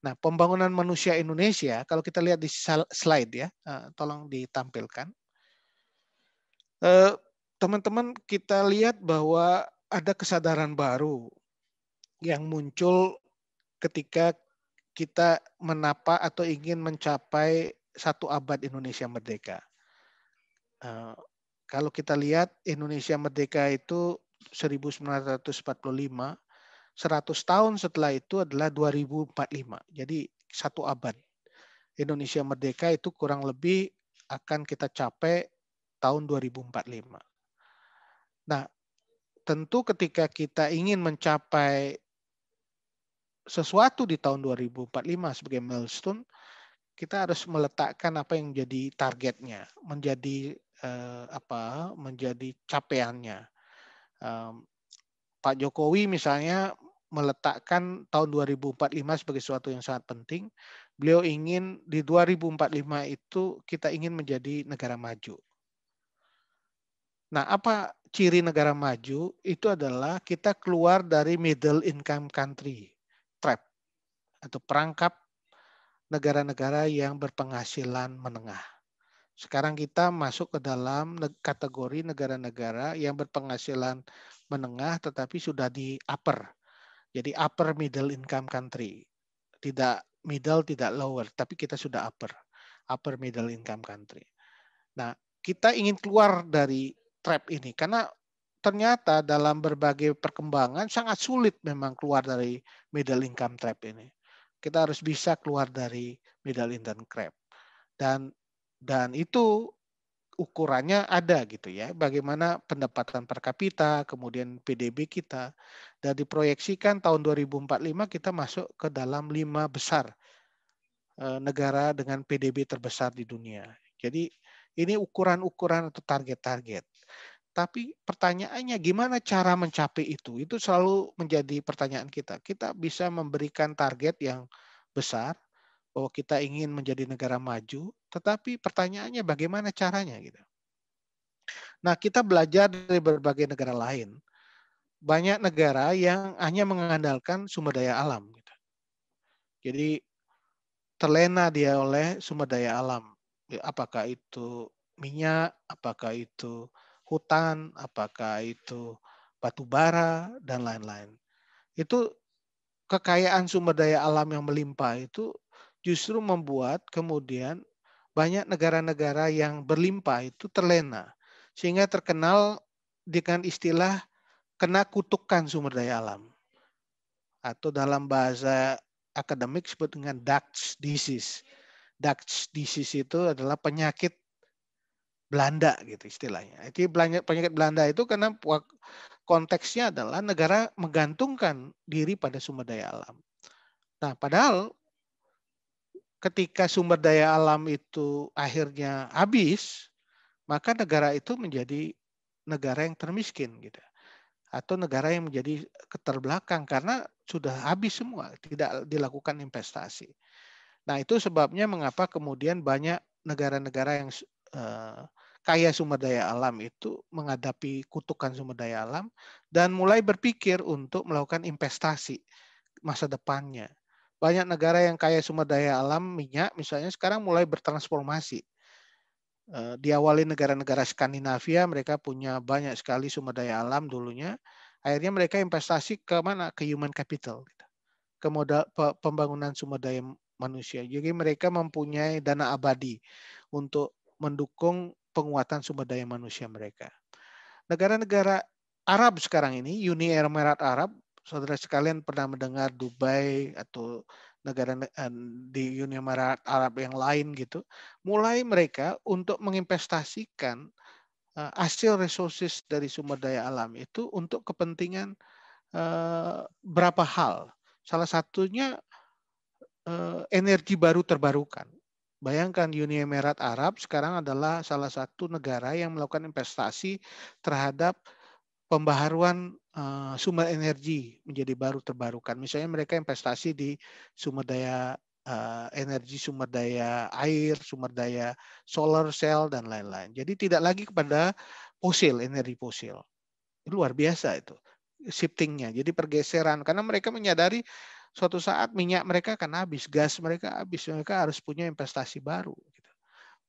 Nah, pembangunan manusia Indonesia, kalau kita lihat di slide ya, tolong ditampilkan. Teman-teman, kita lihat bahwa ada kesadaran baru yang muncul ketika kita menapa atau ingin mencapai 1 abad Indonesia merdeka. Kalau kita lihat Indonesia merdeka itu 1945, 100 tahun setelah itu adalah 2045. Jadi 1 abad. Indonesia merdeka itu kurang lebih akan kita capai tahun 2045. Nah, tentu ketika kita ingin mencapai sesuatu di tahun 2045 sebagai milestone, kita harus meletakkan apa yang menjadi targetnya, menjadi menjadi capaiannya. Pak Jokowi misalnya meletakkan tahun 2045 sebagai sesuatu yang sangat penting. Beliau ingin di 2045 itu kita ingin menjadi negara maju. Nah, apa ciri negara maju? Itu adalah kita keluar dari middle income country trap atau perangkap negara-negara yang berpenghasilan menengah. Sekarang kita masuk ke dalam kategori negara-negara yang berpenghasilan menengah tetapi sudah di upper. Jadi upper middle income country. Tidak middle, tidak lower, tapi kita sudah upper middle income country. Nah, kita ingin keluar dari trap ini karena ternyata dalam berbagai perkembangan sangat sulit memang keluar dari middle income trap ini. Kita harus bisa keluar dari middle income trap. Dan itu ukurannya ada gitu ya. Bagaimana pendapatan per kapita, kemudian PDB kita. Dan diproyeksikan tahun 2045 kita masuk ke dalam 5 besar negara dengan PDB terbesar di dunia. Jadi ini ukuran-ukuran atau target-target. Tapi pertanyaannya gimana cara mencapai itu? Itu selalu menjadi pertanyaan kita. Kita bisa memberikan target yang besar bahwa kita ingin menjadi negara maju, tetapi pertanyaannya bagaimana caranya gitu. Nah, kita belajar dari berbagai negara lain. Banyak negara yang hanya mengandalkan sumber daya alam gitu. Jadi terlena dia oleh sumber daya alam. Apakah itu minyak, apakah itu hutan, apakah itu batu bara, dan lain-lain. Itu kekayaan sumber daya alam yang melimpah itu justru membuat kemudian banyak negara-negara yang berlimpah itu terlena. Sehingga terkenal dengan istilah kena kutukan sumber daya alam. Atau dalam bahasa akademik disebut dengan Dutch disease. Dutch disease itu adalah penyakit Belanda gitu istilahnya. Jadi penyakit Belanda itu karena konteksnya adalah negara menggantungkan diri pada sumber daya alam. Nah, padahal ketika sumber daya alam itu akhirnya habis, maka negara itu menjadi negara yang termiskin gitu. Atau negara yang menjadi keterbelakang karena sudah habis semua, tidak dilakukan investasi. Nah, itu sebabnya mengapa kemudian banyak negara-negara yang kaya sumber daya alam itu menghadapi kutukan sumber daya alam dan mulai berpikir untuk melakukan investasi masa depannya. Banyak negara yang kaya sumber daya alam minyak misalnya sekarang mulai bertransformasi. Diawali negara-negara Skandinavia, mereka punya banyak sekali sumber daya alam dulunya. Akhirnya mereka investasi ke mana? Ke human capital, ke modal pembangunan sumber daya manusia. Jadi mereka mempunyai dana abadi untuk mendukung penguatan sumber daya manusia mereka. Negara-negara Arab sekarang ini, Uni Emirat Arab, saudara sekalian pernah mendengar Dubai atau negara di Uni Emirat Arab yang lain gitu, mulai mereka untuk menginvestasikan hasil resources dari sumber daya alam itu untuk kepentingan berapa hal. Salah satunya energi baru terbarukan. Bayangkan Uni Emirat Arab sekarang adalah salah satu negara yang melakukan investasi terhadap pembaharuan sumber energi menjadi baru terbarukan. Misalnya mereka investasi di sumber daya energi, sumber daya air, sumber daya solar cell dan lain-lain. Jadi tidak lagi kepada fosil, energi fosil. Luar biasa itu shiftingnya. Jadi pergeseran karena mereka menyadari suatu saat minyak mereka akan habis, gas mereka habis, mereka harus punya investasi baru. Gitu.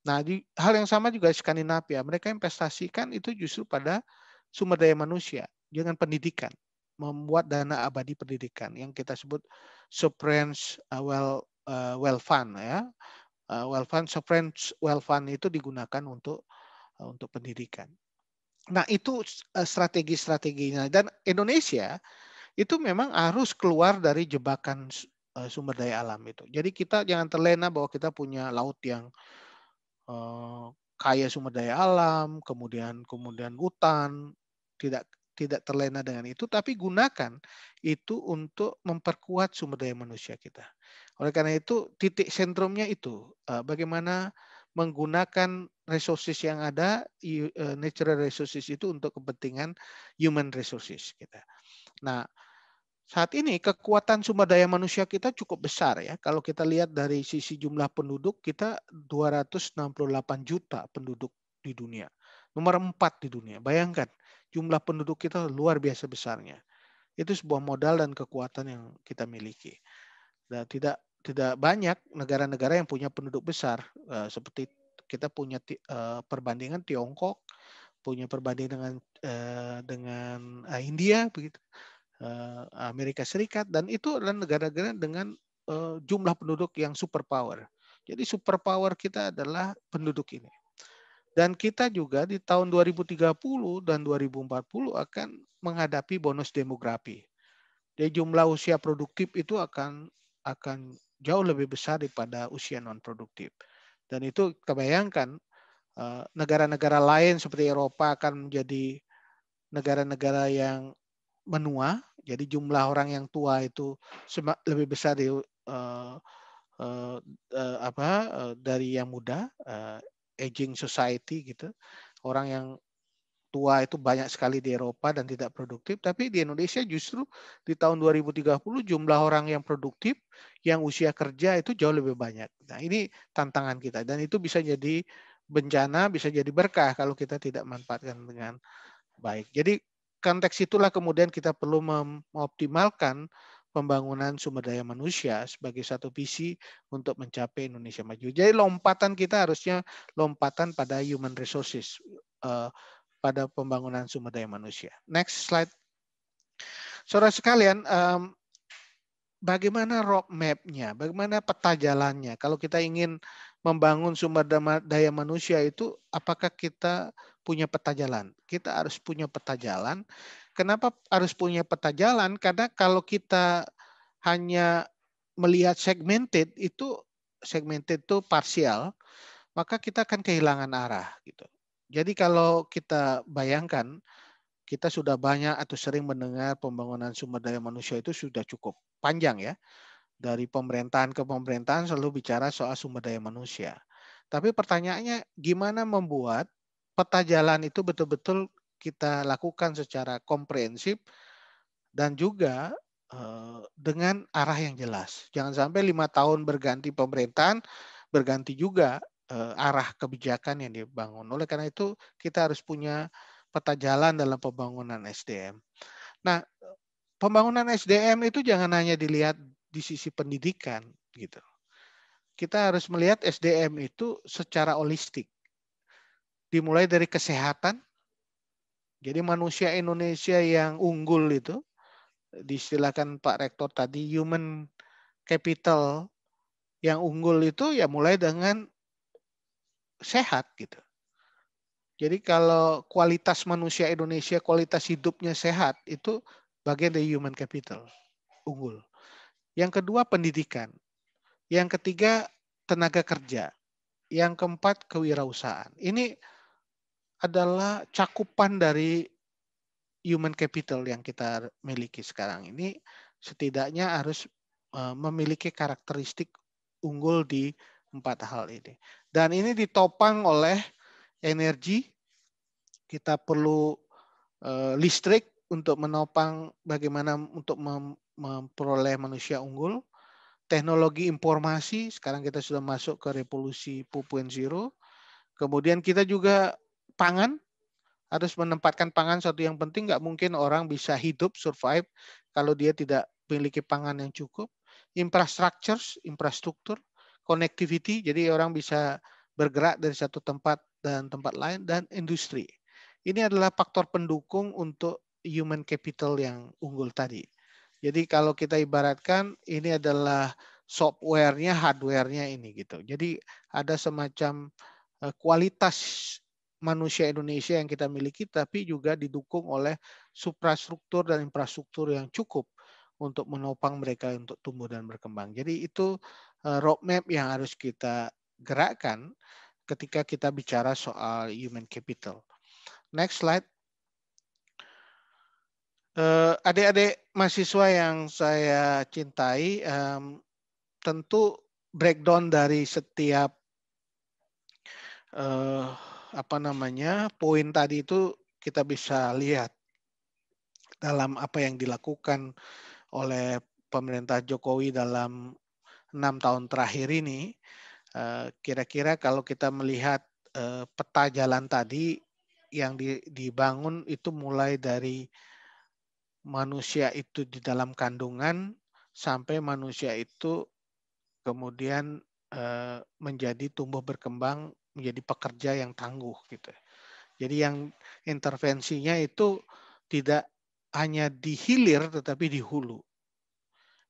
Nah, hal yang sama juga Skandinavia, mereka investasikan itu justru pada sumber daya manusia, dengan pendidikan, membuat dana abadi pendidikan yang kita sebut sovereign wealth fund ya. Wealth fund, sovereign wealth fund itu digunakan untuk pendidikan. Nah, itu strategi-strateginya, dan Indonesia itu memang harus keluar dari jebakan sumber daya alam itu. Jadi kita jangan terlena bahwa kita punya laut yang kaya sumber daya alam, kemudian hutan, tidak tidak terlena dengan itu, tapi gunakan itu untuk memperkuat sumber daya manusia kita. Oleh karena itu, titik sentrumnya itu bagaimana menggunakan resources yang ada, natural resources itu untuk kepentingan human resources kita. Nah, saat ini kekuatan sumber daya manusia kita cukup besar ya. Kalau kita lihat dari sisi jumlah penduduk, kita 268 juta penduduk di dunia. Nomor 4 di dunia. Bayangkan, jumlah penduduk kita luar biasa besarnya. Itu sebuah modal dan kekuatan yang kita miliki. Dan tidak banyak negara-negara yang punya penduduk besar. Seperti kita punya perbandingan Tiongkok, punya perbandingan dengan India, begitu. Amerika Serikat, dan itu adalah negara-negara dengan jumlah penduduk yang superpower. Jadi superpower kita adalah penduduk ini. Dan kita juga di tahun 2030 dan 2040 akan menghadapi bonus demografi. Jadi jumlah usia produktif itu akan jauh lebih besar daripada usia non produktif. Dan itu kebayangkan negara-negara lain seperti Eropa akan menjadi negara-negara yang menua, jadi jumlah orang yang tua itu lebih besar dari yang muda, aging society gitu. Orang yang tua itu banyak sekali di Eropa dan tidak produktif, tapi di Indonesia justru di tahun 2030 jumlah orang yang produktif, yang usia kerja itu jauh lebih banyak. Nah, ini tantangan kita, dan itu bisa jadi bencana, bisa jadi berkah kalau kita tidak manfaatkan dengan baik. Jadi konteks itulah kemudian kita perlu mengoptimalkan pembangunan sumber daya manusia sebagai satu visi untuk mencapai Indonesia maju. Jadi lompatan kita harusnya lompatan pada human resources, pada pembangunan sumber daya manusia. Next slide. Saudara sekalian, bagaimana roadmap-nya, bagaimana peta jalannya? Kalau kita ingin membangun sumber daya manusia itu, apakah kita punya peta jalan? Kita harus punya peta jalan. Kenapa harus punya peta jalan? Karena kalau kita hanya melihat segmented itu parsial, maka kita akan kehilangan arah gitu. Jadi kalau kita bayangkan, kita sudah banyak atau sering mendengar pembangunan sumber daya manusia itu sudah cukup panjang ya. Dari pemerintahan ke pemerintahan selalu bicara soal sumber daya manusia. Tapi pertanyaannya, gimana membuat peta jalan itu betul-betul kita lakukan secara komprehensif dan juga dengan arah yang jelas. Jangan sampai 5 tahun berganti pemerintahan, berganti juga arah kebijakan yang dibangun. Oleh karena itu, kita harus punya peta jalan dalam pembangunan SDM. Nah, pembangunan SDM itu jangan hanya dilihat di sisi pendidikan gitu. Kita harus melihat SDM itu secara holistik. Dimulai dari kesehatan. Jadi manusia Indonesia yang unggul itu, diistilahkan Pak Rektor tadi, human capital yang unggul itu ya mulai dengan sehat gitu. Jadi kalau kualitas manusia Indonesia, kualitas hidupnya sehat, itu bagian dari human capital, unggul. Yang kedua pendidikan. Yang ketiga tenaga kerja. Yang keempat kewirausahaan. Ini adalah cakupan dari human capital yang kita miliki sekarang ini, setidaknya harus memiliki karakteristik unggul di 4 hal ini. Dan ini ditopang oleh energi. Kita perlu listrik untuk menopang bagaimana untuk memperoleh manusia unggul. Teknologi informasi, sekarang kita sudah masuk ke revolusi 4.0. Kemudian kita juga pangan, harus menempatkan pangan suatu yang penting. Nggak mungkin orang bisa hidup, survive, kalau dia tidak memiliki pangan yang cukup. infrastruktur, connectivity, jadi orang bisa bergerak dari satu tempat dan tempat lain, dan industri. Ini adalah faktor pendukung untuk human capital yang unggul tadi. Jadi kalau kita ibaratkan ini adalah software-nya, hardware-nya ini gitu. Jadi ada semacam kualitas manusia Indonesia yang kita miliki, tapi juga didukung oleh suprastruktur dan infrastruktur yang cukup untuk menopang mereka untuk tumbuh dan berkembang. Jadi itu roadmap yang harus kita gerakkan ketika kita bicara soal human capital. Next slide. Adik-adik mahasiswa yang saya cintai, tentu breakdown dari setiap poin tadi itu kita bisa lihat dalam apa yang dilakukan oleh pemerintah Jokowi dalam 6 tahun terakhir ini. Kira-kira kalau kita melihat peta jalan tadi yang dibangun itu mulai dari manusia itu di dalam kandungan sampai manusia itu kemudian menjadi tumbuh berkembang menjadi pekerja yang tangguh gitu. Jadi yang intervensinya itu tidak hanya di hilir tetapi di hulu.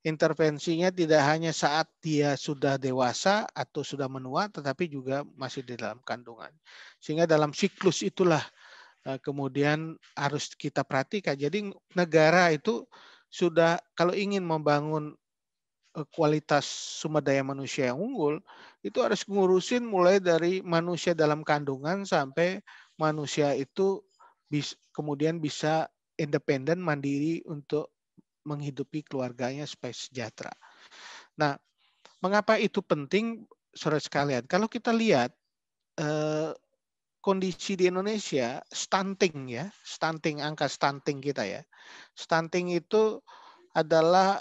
Intervensinya tidak hanya saat dia sudah dewasa atau sudah menua tetapi juga masih di dalam kandungan. Sehingga dalam siklus itulah kemudian harus kita perhatikan. Jadi negara itu sudah kalau ingin membangun kualitas sumber daya manusia yang unggul, itu harus ngurusin mulai dari manusia dalam kandungan sampai manusia itu kemudian bisa independen, mandiri untuk menghidupi keluarganya supaya sejahtera. Nah, mengapa itu penting, saudara sekalian? Kalau kita lihat kondisi di Indonesia, angka stunting kita ya. Stunting itu adalah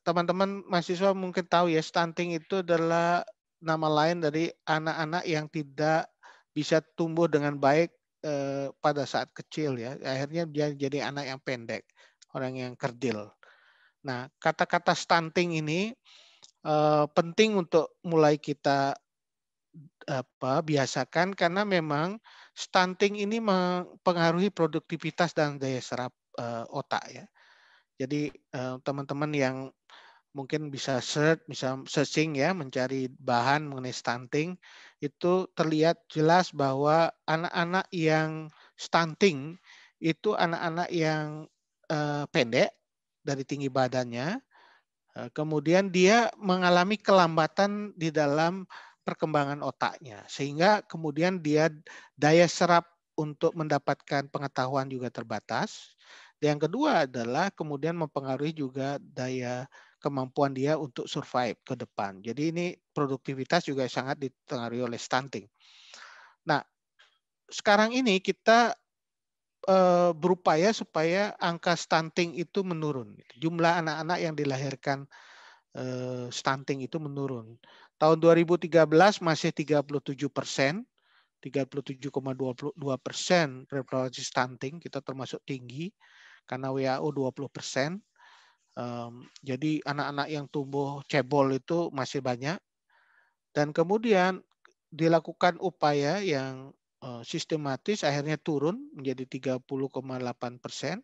teman-teman mahasiswa mungkin tahu ya, stunting itu adalah nama lain dari anak-anak yang tidak bisa tumbuh dengan baik pada saat kecil ya. Akhirnya dia jadi anak yang pendek, orang yang kerdil. Nah, kata-kata stunting ini penting untuk mulai kita biasakan karena memang stunting ini mempengaruhi produktivitas dan daya serap otak ya. Jadi teman-teman yang mungkin bisa searching ya, mencari bahan mengenai stunting, itu terlihat jelas bahwa anak-anak yang stunting itu anak-anak yang pendek dari tinggi badannya, kemudian dia mengalami kelambatan di dalam perkembangan otaknya, sehingga kemudian dia daya serap untuk mendapatkan pengetahuan juga terbatas. Yang kedua adalah kemudian mempengaruhi juga daya kemampuan dia untuk survive ke depan. Jadi ini produktivitas juga sangat dipengaruhi oleh stunting. Nah, sekarang ini kita berupaya supaya angka stunting itu menurun. Jumlah anak-anak yang dilahirkan stunting itu menurun. Tahun 2013 masih 37%, 37,22% reproduktif stunting, kita termasuk tinggi karena WHO 20%. Jadi anak-anak yang tumbuh cebol itu masih banyak. Dan kemudian dilakukan upaya yang sistematis, akhirnya turun menjadi 30,8%.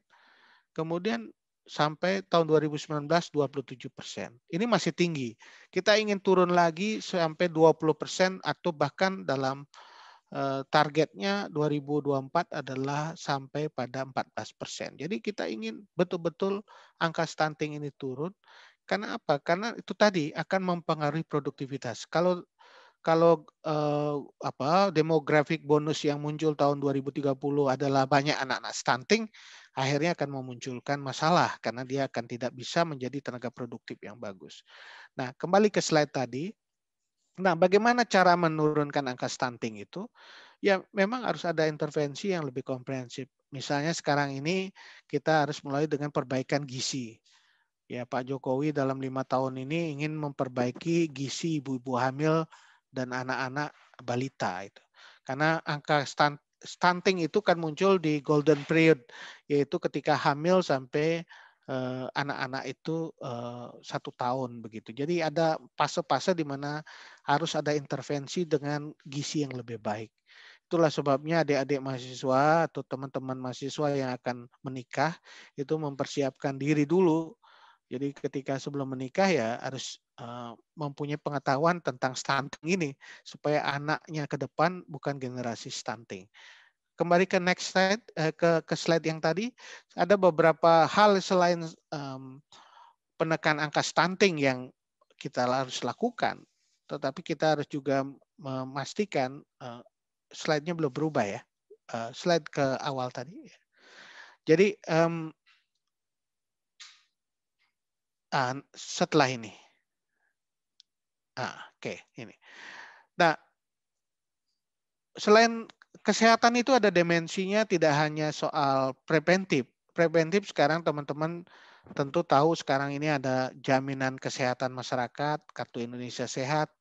Kemudian sampai tahun 2019 27%. Ini masih tinggi. Kita ingin turun lagi sampai 20% atau bahkan dalam targetnya 2024 adalah sampai pada 14%. Jadi kita ingin betul-betul angka stunting ini turun. Karena apa? Karena itu tadi akan mempengaruhi produktivitas. Kalau demographic bonus yang muncul tahun 2030 adalah banyak anak-anak stunting, akhirnya akan memunculkan masalah karena dia akan tidak bisa menjadi tenaga produktif yang bagus. Nah, kembali ke slide tadi. Nah, bagaimana cara menurunkan angka stunting itu? Ya, memang harus ada intervensi yang lebih komprehensif. Misalnya sekarang ini kita harus mulai dengan perbaikan gizi. Ya, Pak Jokowi dalam 5 tahun ini ingin memperbaiki gizi ibu-ibu hamil dan anak-anak balita itu. Karena angka stunting itu kan muncul di golden period, yaitu ketika hamil sampai anak-anak itu 1 tahun begitu. Jadi ada fase-fase di mana harus ada intervensi dengan gizi yang lebih baik. Itulah sebabnya adik-adik mahasiswa atau teman-teman mahasiswa yang akan menikah itu mempersiapkan diri dulu. Jadi ketika sebelum menikah ya harus mempunyai pengetahuan tentang stunting ini supaya anaknya ke depan bukan generasi stunting. Kembali ke next slide, ke slide yang tadi, ada beberapa hal selain penekan angka stunting yang kita harus lakukan, tetapi kita harus juga memastikan slide-nya belum berubah ya. Slide ke awal tadi. Jadi setelah ini. Oke, ini. Nah, selain kesehatan itu ada dimensinya, tidak hanya soal preventif. Preventif sekarang teman-teman tentu tahu sekarang ini ada jaminan kesehatan masyarakat, Kartu Indonesia Sehat.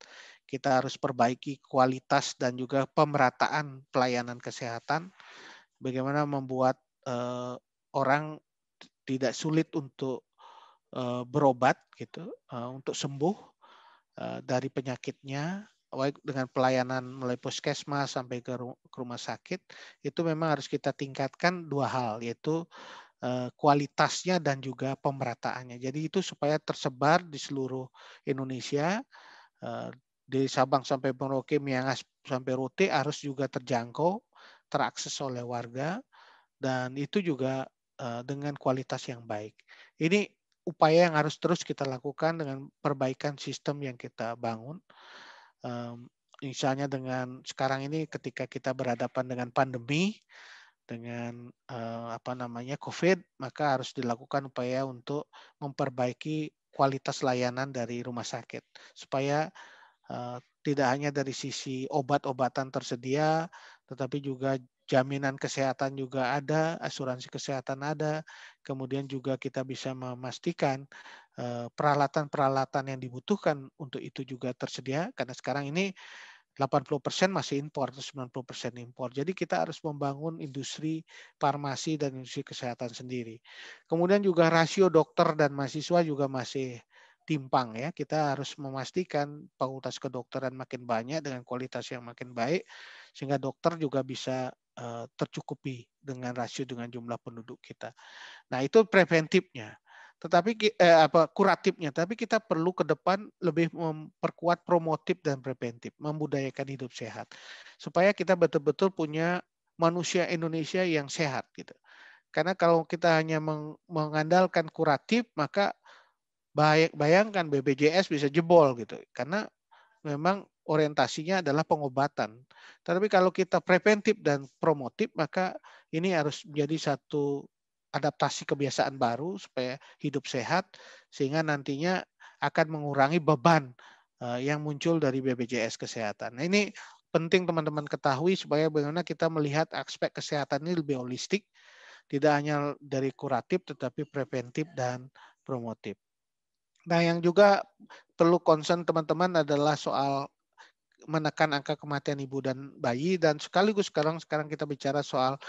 Kita harus perbaiki kualitas dan juga pemerataan pelayanan kesehatan. Bagaimana membuat orang tidak sulit untuk berobat gitu, untuk sembuh dari penyakitnya, baik dengan pelayanan mulai puskesmas sampai ke rumah sakit, itu memang harus kita tingkatkan 2 hal, yaitu kualitasnya dan juga pemerataannya. Jadi itu supaya tersebar di seluruh Indonesia, dari Sabang sampai Merauke, Miangas sampai Rote harus juga terjangkau, terakses oleh warga, dan itu juga dengan kualitas yang baik. Ini upaya yang harus terus kita lakukan dengan perbaikan sistem yang kita bangun. Misalnya dengan sekarang ini ketika kita berhadapan dengan pandemi, dengan COVID, maka harus dilakukan upaya untuk memperbaiki kualitas layanan dari rumah sakit supaya tidak hanya dari sisi obat-obatan tersedia, tetapi juga jaminan kesehatan juga ada, asuransi kesehatan ada, kemudian juga kita bisa memastikan peralatan-peralatan yang dibutuhkan untuk itu juga tersedia, karena sekarang ini 80% masih impor atau 90% impor. Jadi kita harus membangun industri farmasi dan industri kesehatan sendiri. Kemudian juga rasio dokter dan mahasiswa juga masih timpang ya. Kita harus memastikan fakultas kedokteran makin banyak dengan kualitas yang makin baik sehingga dokter juga bisa tercukupi dengan rasio dengan jumlah penduduk kita. Nah, itu preventifnya. Tetapi kuratifnya, tapi kita perlu ke depan lebih memperkuat promotif dan preventif, membudayakan hidup sehat. Supaya kita betul-betul punya manusia Indonesia yang sehat gitu. Karena kalau kita hanya mengandalkan kuratif, maka bayangkan BPJS bisa jebol gitu. Karena memang orientasinya adalah pengobatan. Tapi kalau kita preventif dan promotif, maka ini harus menjadi satu adaptasi kebiasaan baru supaya hidup sehat, sehingga nantinya akan mengurangi beban yang muncul dari BPJS Kesehatan. Nah, ini penting teman-teman ketahui supaya bagaimana kita melihat aspek kesehatan ini lebih holistik, tidak hanya dari kuratif tetapi preventif dan promotif. Nah, yang juga perlu concern teman-teman adalah soal menekan angka kematian ibu dan bayi, dan sekaligus sekarang kita bicara soal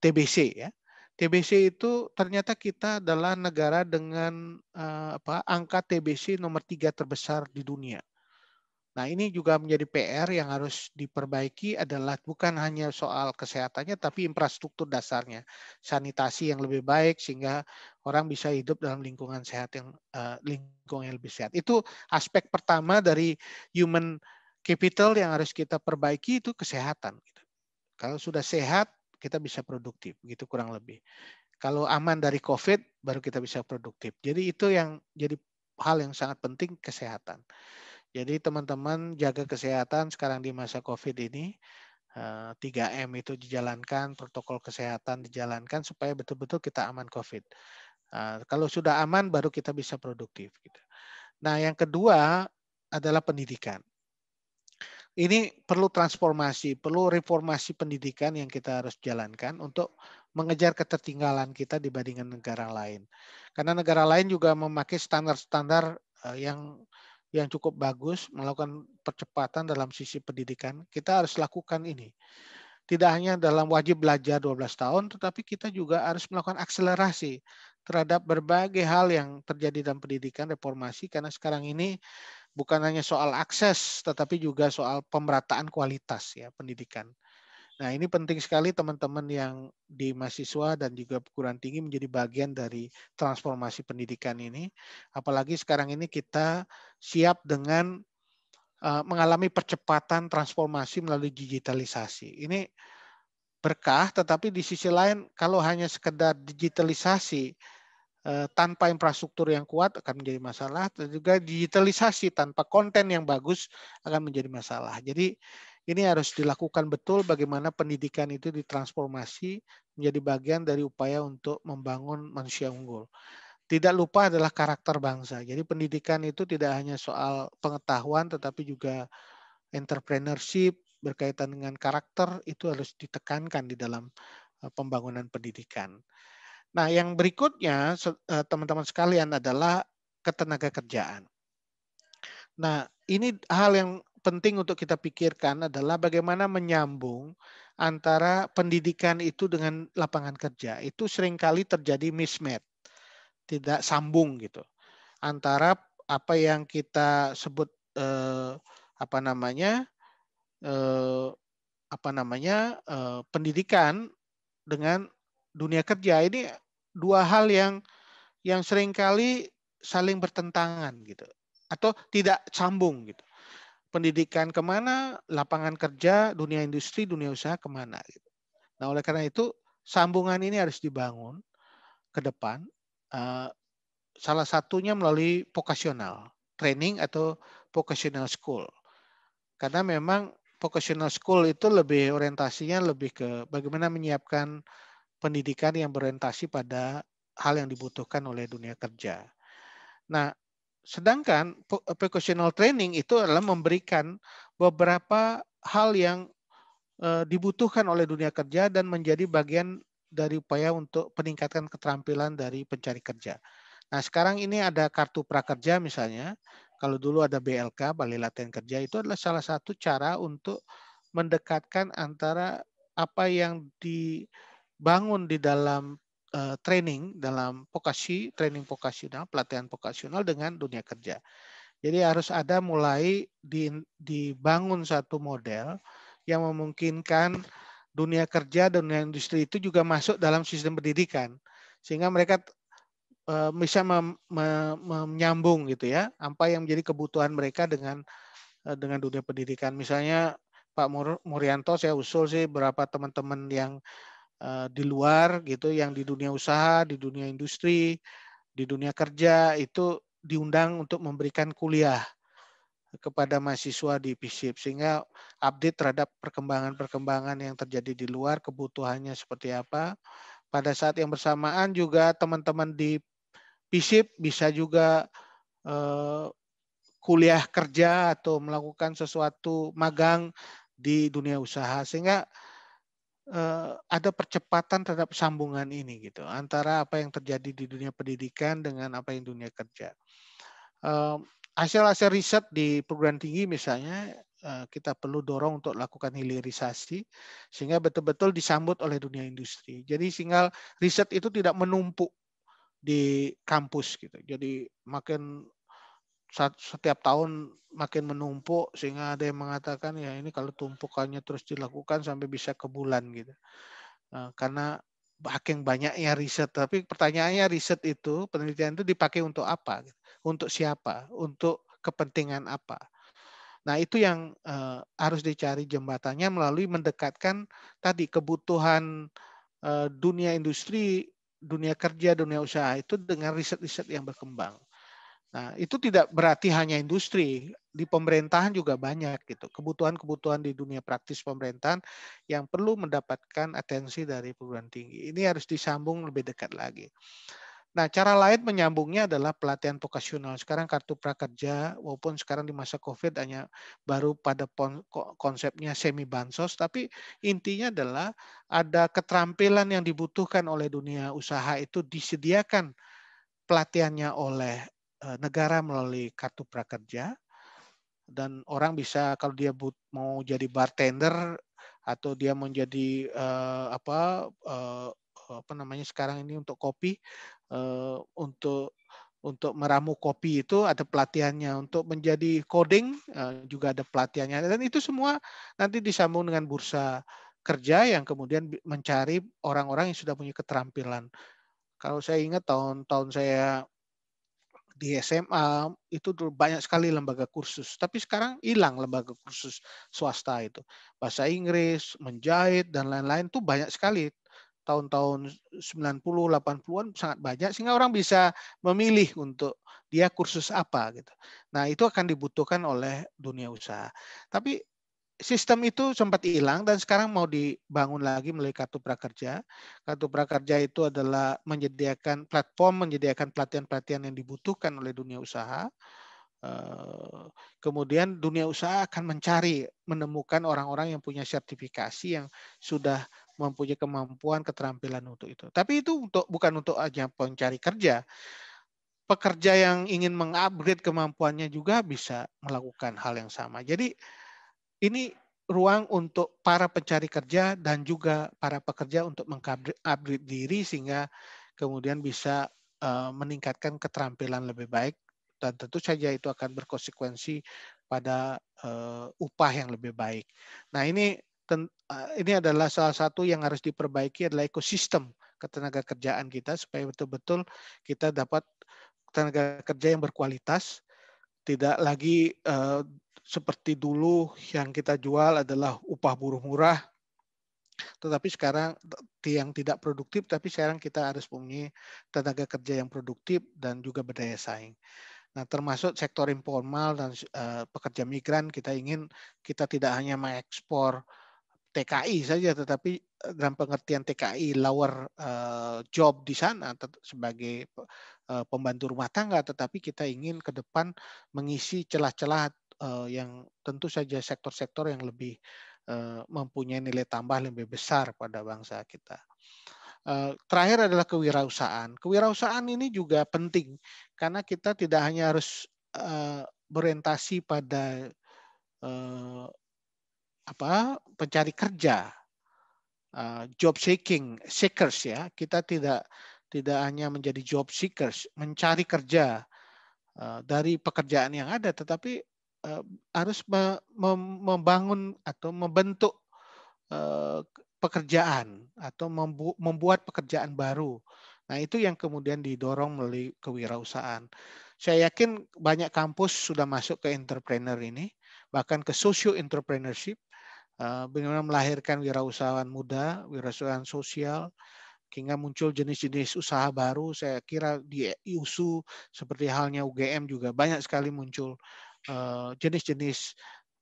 TBC ya. TBC itu ternyata kita adalah negara dengan angka TBC nomor 3 terbesar di dunia. Nah, ini juga menjadi PR yang harus diperbaiki, adalah bukan hanya soal kesehatannya tapi infrastruktur dasarnya. Sanitasi yang lebih baik sehingga orang bisa hidup dalam lingkungan sehat lingkungan yang lebih sehat. Itu aspek pertama dari human capital yang harus kita perbaiki, itu kesehatan gitu. Kalau sudah sehat, kita bisa produktif, gitu kurang lebih. Kalau aman dari COVID, baru kita bisa produktif. Jadi itu yang jadi hal yang sangat penting, kesehatan. Jadi teman-teman jaga kesehatan sekarang di masa COVID ini, 3M itu dijalankan, protokol kesehatan dijalankan supaya betul-betul kita aman COVID. Kalau sudah aman, baru kita bisa produktif. Gitu. Nah, yang kedua adalah pendidikan. Ini perlu transformasi, perlu reformasi pendidikan yang kita harus jalankan untuk mengejar ketertinggalan kita dibandingkan negara lain. Karena negara lain juga memakai standar-standar yang cukup bagus, melakukan percepatan dalam sisi pendidikan. Kita harus lakukan ini. Tidak hanya dalam wajib belajar 12 tahun, tetapi kita juga harus melakukan akselerasi terhadap berbagai hal yang terjadi dalam pendidikan reformasi, karena sekarang ini bukan hanya soal akses tetapi juga soal pemerataan kualitas ya pendidikan. Nah, ini penting sekali teman-teman yang di mahasiswa dan juga perguruan tinggi menjadi bagian dari transformasi pendidikan ini. Apalagi sekarang ini kita siap dengan mengalami percepatan transformasi melalui digitalisasi. Ini berkah, tetapi di sisi lain kalau hanya sekedar digitalisasi tanpa infrastruktur yang kuat akan menjadi masalah, dan juga digitalisasi tanpa konten yang bagus akan menjadi masalah. Jadi ini harus dilakukan betul bagaimana pendidikan itu ditransformasi menjadi bagian dari upaya untuk membangun manusia unggul. Tidak lupa adalah karakter bangsa. Jadi pendidikan itu tidak hanya soal pengetahuan tetapi juga entrepreneurship berkaitan dengan karakter itu harus ditekankan di dalam pembangunan pendidikan. Nah, yang berikutnya teman-teman sekalian adalah ketenagakerjaan. Nah, ini hal yang penting untuk kita pikirkan adalah bagaimana menyambung antara pendidikan itu dengan lapangan kerja. Itu seringkali terjadi mismatch, tidak sambung gitu. Antara apa yang kita sebut apa namanya eh, pendidikan dengan dunia kerja. Ini dua hal yang seringkali saling bertentangan gitu, atau tidak sambung gitu. Pendidikan kemana, lapangan kerja, dunia industri, dunia usaha kemana gitu. Nah, oleh karena itu sambungan ini harus dibangun ke depan. Salah satunya melalui vocational training atau vocational school. Karena memang vocational school itu lebih orientasinya lebih ke bagaimana menyiapkan pendidikan yang berorientasi pada hal yang dibutuhkan oleh dunia kerja. Nah, sedangkan vocational training itu adalah memberikan beberapa hal yang dibutuhkan oleh dunia kerja dan menjadi bagian dari upaya untuk peningkatan keterampilan dari pencari kerja. Nah, sekarang ini ada kartu prakerja misalnya. Kalau dulu ada BLK, Balai Latihan Kerja, itu adalah salah satu cara untuk mendekatkan antara apa yang dibangun di dalam training, dalam training vokasional, pelatihan vokasional dengan dunia kerja. Jadi harus ada mulai dibangun satu model yang memungkinkan dunia kerja dan dunia industri itu juga masuk dalam sistem pendidikan. Sehingga mereka bisa menyambung gitu ya, apa yang menjadi kebutuhan mereka dengan dunia pendidikan. Misalnya Pak Murianto, saya usul sih berapa teman-teman yang di luar gitu, yang di dunia usaha, di dunia industri, di dunia kerja itu diundang untuk memberikan kuliah kepada mahasiswa di FISIP sehingga update terhadap perkembangan-perkembangan yang terjadi di luar, kebutuhannya seperti apa. Pada saat yang bersamaan juga teman-teman di FISIP bisa juga kuliah kerja atau melakukan sesuatu magang di dunia usaha sehingga ada percepatan terhadap sambungan ini gitu antara apa yang terjadi di dunia pendidikan dengan apa yang dunia kerja. Hasil-hasil riset di perguruan tinggi misalnya kita perlu dorong untuk lakukan hilirisasi sehingga betul-betul disambut oleh dunia industri. Jadi sehingga riset itu tidak menumpuk di kampus gitu. Jadi makin setiap tahun makin menumpuk sehingga ada yang mengatakan ya ini kalau tumpukannya terus dilakukan sampai bisa ke bulan gitu. Karena saking banyaknya riset, tapi pertanyaannya riset itu, penelitian itu dipakai untuk apa? Untuk siapa? Untuk kepentingan apa? Nah, itu yang harus dicari jembatannya melalui mendekatkan tadi kebutuhan dunia industri, dunia kerja, dunia usaha itu dengan riset-riset yang berkembang. Nah, itu tidak berarti hanya industri, di pemerintahan juga banyak gitu. Kebutuhan-kebutuhan di dunia praktis pemerintahan yang perlu mendapatkan atensi dari perguruan tinggi. Ini harus disambung lebih dekat lagi. Nah, cara lain menyambungnya adalah pelatihan vokasional. Sekarang kartu prakerja, walaupun sekarang di masa COVID hanya baru pada konsepnya semi bansos, tapi intinya adalah ada keterampilan yang dibutuhkan oleh dunia usaha itu disediakan pelatihannya oleh negara melalui kartu prakerja, dan orang bisa kalau dia mau jadi bartender atau dia mau jadi apa namanya sekarang ini untuk kopi, Untuk meramu kopi itu ada pelatihannya, untuk menjadi coding juga ada pelatihannya, dan itu semua nanti disambung dengan bursa kerja yang kemudian mencari orang-orang yang sudah punya keterampilan. Kalau saya ingat tahun-tahun saya di SMA itu dulu banyak sekali lembaga kursus, tapi sekarang hilang lembaga kursus swasta itu. Bahasa Inggris, menjahit dan lain-lain tuh banyak sekali. Tahun-tahun 90, 80-an sangat banyak sehingga orang bisa memilih untuk dia kursus apa gitu. Nah, itu akan dibutuhkan oleh dunia usaha. Tapi sistem itu sempat hilang dan sekarang mau dibangun lagi melalui Kartu Prakerja. Kartu Prakerja itu adalah menyediakan platform, menyediakan pelatihan-pelatihan yang dibutuhkan oleh dunia usaha. Kemudian dunia usaha akan mencari, menemukan orang-orang yang punya sertifikasi, yang sudah mempunyai kemampuan, keterampilan untuk itu. Tapi itu bukan untuk aja pencari kerja. Pekerja yang ingin mengupgrade kemampuannya juga bisa melakukan hal yang sama. Jadi ini ruang untuk para pencari kerja dan juga para pekerja untuk mengupgrade diri sehingga kemudian bisa meningkatkan keterampilan lebih baik, dan tentu saja itu akan berkonsekuensi pada upah yang lebih baik. Nah, ini adalah salah satu yang harus diperbaiki, adalah ekosistem ketenaga kerjaan kita supaya betul-betul kita dapat tenaga kerja yang berkualitas, tidak lagi seperti dulu yang kita jual adalah upah buruh murah, tetapi sekarang yang tidak produktif, tapi sekarang kita harus mempunyai tenaga kerja yang produktif dan juga berdaya saing. Nah, termasuk sektor informal dan pekerja migran, kita tidak hanya mengekspor TKI saja, tetapi dalam pengertian TKI lower job di sana sebagai pembantu rumah tangga, tetapi kita ingin ke depan mengisi celah-celah yang tentu saja sektor-sektor yang lebih mempunyai nilai tambah lebih besar pada bangsa kita. Terakhir adalah kewirausahaan. Kewirausahaan ini juga penting karena kita tidak hanya harus berorientasi pada pencari kerja, job seekers ya. Kita tidak hanya menjadi job seekers, mencari kerja dari pekerjaan yang ada, tetapi harus membangun atau membentuk pekerjaan atau membuat pekerjaan baru. Nah, itu yang kemudian didorong melalui kewirausahaan. Saya yakin banyak kampus sudah masuk ke entrepreneur ini, bahkan ke socio entrepreneurship, bagaimana melahirkan wirausahawan muda, wirausahawan sosial, hingga muncul jenis-jenis usaha baru. Saya kira di IUSU seperti halnya UGM juga banyak sekali muncul jenis-jenis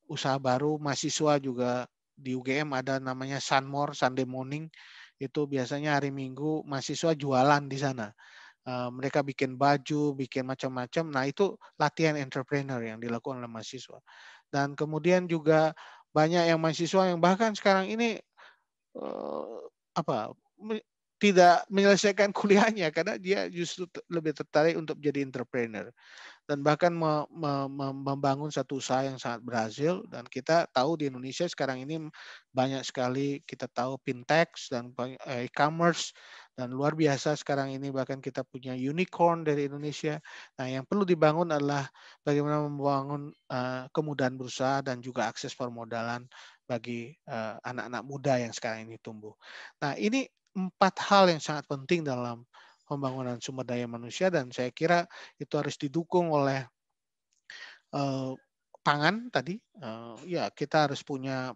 usaha baru. Mahasiswa juga di UGM ada namanya Sunmore, Sunday Morning. Itu biasanya hari Minggu mahasiswa jualan di sana. Mereka bikin baju, bikin macam-macam. Nah, itu latihan entrepreneur yang dilakukan oleh mahasiswa. Dan kemudian juga banyak yang mahasiswa yang bahkan sekarang ini apa tidak menyelesaikan kuliahnya karena dia justru lebih tertarik untuk menjadi entrepreneur dan bahkan membangun satu usaha yang sangat berhasil. Dan kita tahu di Indonesia sekarang ini banyak sekali, kita tahu fintech dan e-commerce, dan luar biasa sekarang ini bahkan kita punya unicorn dari Indonesia. Nah, yang perlu dibangun adalah bagaimana membangun kemudahan berusaha dan juga akses permodalan bagi anak-anak muda yang sekarang ini tumbuh. Nah, ini 4 hal yang sangat penting dalam pembangunan sumber daya manusia, dan saya kira itu harus didukung oleh pangan tadi. Ya, kita harus punya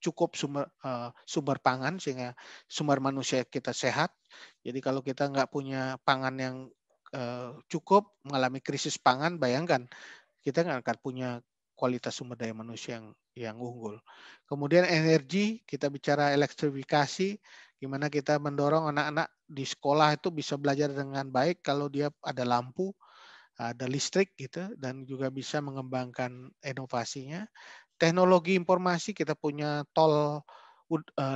cukup sumber pangan sehingga sumber manusia kita sehat. Jadi kalau kita nggak punya pangan yang cukup, mengalami krisis pangan, bayangkan kita nggak akan punya kualitas sumber daya manusia yang unggul. Kemudian energi, kita bicara elektrifikasi, gimana kita mendorong anak-anak di sekolah itu bisa belajar dengan baik kalau dia ada lampu, ada listrik gitu, dan juga bisa mengembangkan inovasinya. Teknologi informasi, kita punya tol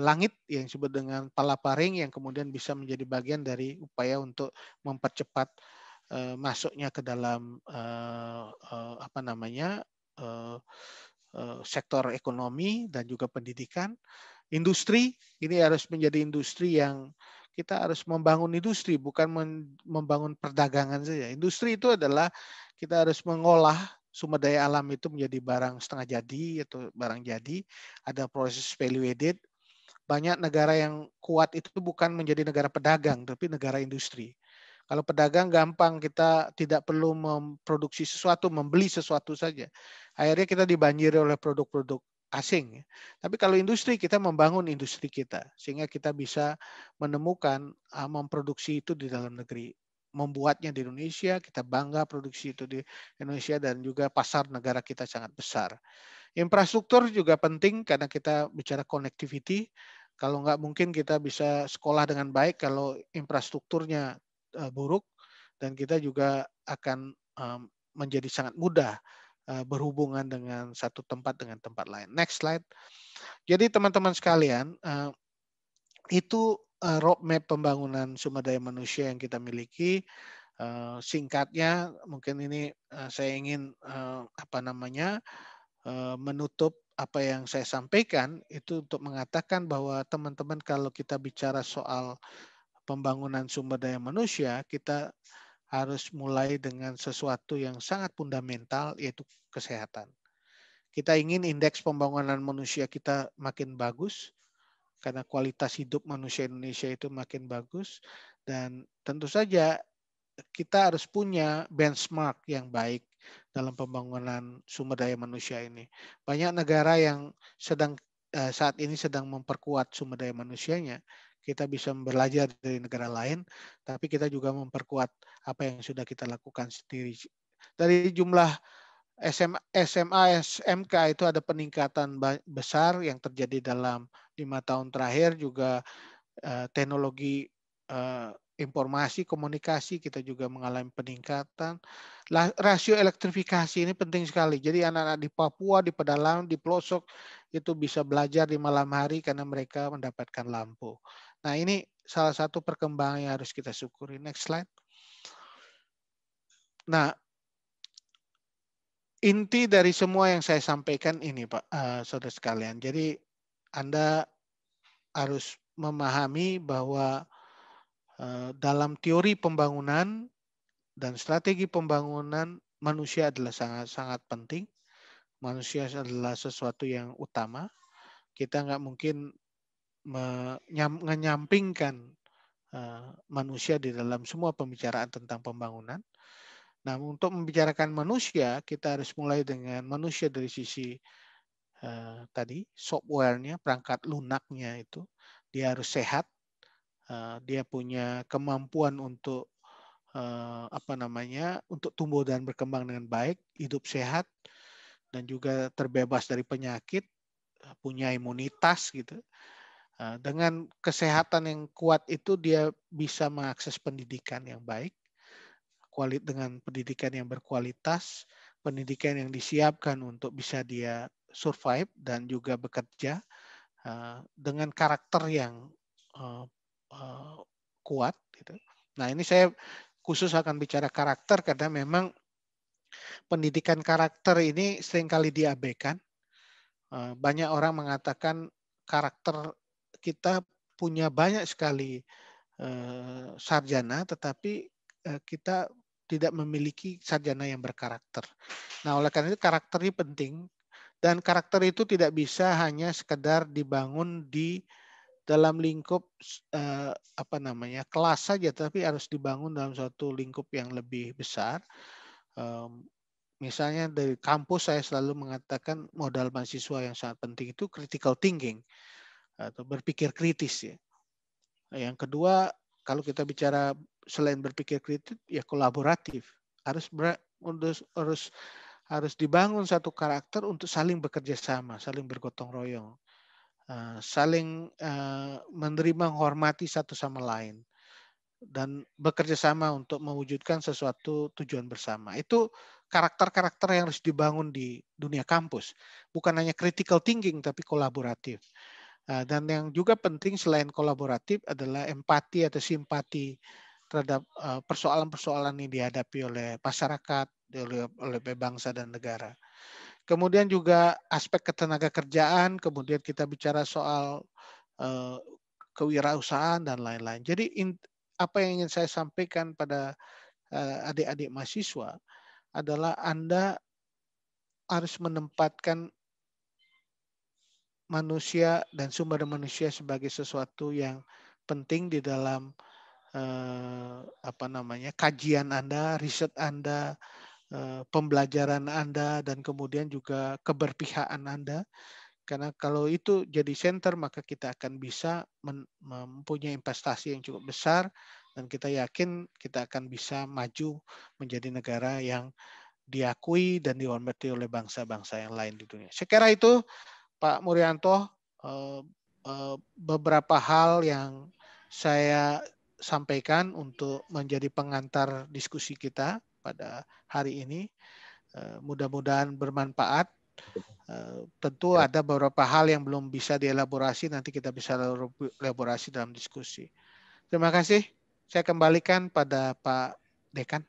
langit yang disebut dengan palaparing yang kemudian bisa menjadi bagian dari upaya untuk mempercepat masuknya ke dalam sektor ekonomi dan juga pendidikan. Industri ini harus menjadi industri yang kita harus membangun industri, bukan membangun perdagangan saja. Industri itu adalah kita harus mengolah sumber daya alam itu menjadi barang setengah jadi atau barang jadi, ada proses value added. Banyak negara yang kuat itu bukan menjadi negara pedagang, tapi negara industri. Kalau pedagang gampang, kita tidak perlu memproduksi sesuatu, membeli sesuatu saja. Akhirnya kita dibanjiri oleh produk-produk asing. Tapi kalau industri, kita membangun industri kita. Sehingga kita bisa menemukan, memproduksi itu di dalam negeri. Membuatnya di Indonesia, kita bangga produksi itu di Indonesia, dan juga pasar negara kita sangat besar. Infrastruktur juga penting karena kita bicara connectivity. Kalau nggak mungkin kita bisa sekolah dengan baik kalau infrastrukturnya buruk, dan kita juga akan menjadi sangat mudah berhubungan dengan satu tempat dengan tempat lain. Next slide. Jadi teman-teman sekalian, itu roadmap pembangunan sumber daya manusia yang kita miliki. Singkatnya, mungkin ini saya ingin menutup apa yang saya sampaikan itu untuk mengatakan bahwa teman-teman, kalau kita bicara soal pembangunan sumber daya manusia, kita harus mulai dengan sesuatu yang sangat fundamental, yaitu kesehatan. Kita ingin indeks pembangunan manusia kita makin bagus, karena kualitas hidup manusia Indonesia itu makin bagus, dan tentu saja kita harus punya benchmark yang baik dalam pembangunan sumber daya manusia ini. Banyak negara yang saat ini sedang memperkuat sumber daya manusianya. Kita bisa belajar dari negara lain, tapi kita juga memperkuat apa yang sudah kita lakukan sendiri. Dari jumlah SMA, SMK itu ada peningkatan besar yang terjadi dalam 5 tahun terakhir. Juga teknologi informasi komunikasi kita juga mengalami peningkatan. Rasio elektrifikasi ini penting sekali. Jadi anak-anak di Papua, di pedalaman, di pelosok itu bisa belajar di malam hari karena mereka mendapatkan lampu. Nah, ini salah satu perkembangan yang harus kita syukuri. Next slide. Nah, inti dari semua yang saya sampaikan ini, Pak, saudara sekalian. Jadi Anda harus memahami bahwa dalam teori pembangunan dan strategi pembangunan, manusia adalah sangat-sangat penting. Manusia adalah sesuatu yang utama. Kita nggak mungkin menyampingkan manusia di dalam semua pembicaraan tentang pembangunan. Nah, untuk membicarakan manusia, kita harus mulai dengan manusia dari sisi tadi, software-nya, perangkat lunaknya itu. Dia harus sehat, dia punya kemampuan untuk untuk tumbuh dan berkembang dengan baik, hidup sehat, dan juga terbebas dari penyakit, punya imunitas gitu. Dengan kesehatan yang kuat itu dia bisa mengakses pendidikan yang baik, dengan pendidikan yang berkualitas, pendidikan yang disiapkan untuk bisa dia survive dan juga bekerja dengan karakter yang kuat gitu. Nah, ini saya khusus akan bicara karakter karena memang pendidikan karakter ini seringkali diabaikan. Banyak orang mengatakan karakter kita punya banyak sekali sarjana, tetapi kita tidak memiliki sarjana yang berkarakter. Nah, oleh karena itu karakter ini penting, dan karakter itu tidak bisa hanya sekedar dibangun di dalam lingkup kelas saja, tapi harus dibangun dalam suatu lingkup yang lebih besar. Misalnya dari kampus saya selalu mengatakan modal mahasiswa yang sangat penting itu critical thinking atau berpikir kritis ya. Yang kedua, kalau kita bicara selain berpikir kritis ya kolaboratif. Harus dibangun satu karakter untuk saling bekerja sama, saling bergotong royong, saling menerima, menghormati satu sama lain, dan bekerja sama untuk mewujudkan sesuatu tujuan bersama. Itu karakter-karakter yang harus dibangun di dunia kampus. Bukan hanya critical thinking, tapi kolaboratif. Dan yang juga penting selain kolaboratif adalah empati atau simpati terhadap persoalan-persoalan yang dihadapi oleh masyarakat, oleh bangsa dan negara. Kemudian juga aspek ketenaga kerjaan, kemudian kita bicara soal kewirausahaan dan lain-lain. Jadi apa yang ingin saya sampaikan pada adik-adik mahasiswa adalah Anda harus menempatkan manusia dan sumber manusia sebagai sesuatu yang penting di dalam kajian Anda, riset Anda, pembelajaran Anda, dan kemudian juga keberpihakan Anda. Karena kalau itu jadi center, maka kita akan bisa mempunyai investasi yang cukup besar, dan kita yakin kita akan bisa maju menjadi negara yang diakui dan dihormati oleh bangsa-bangsa yang lain di dunia. Saya kira itu, Pak Murianto, beberapa hal yang saya sampaikan untuk menjadi pengantar diskusi kita pada hari ini. Mudah-mudahan bermanfaat. Tentu Ya. ada beberapa hal yang belum bisa dielaborasi, nanti kita bisa elaborasi dalam diskusi. Terima kasih. Saya kembalikan pada Pak Dekan.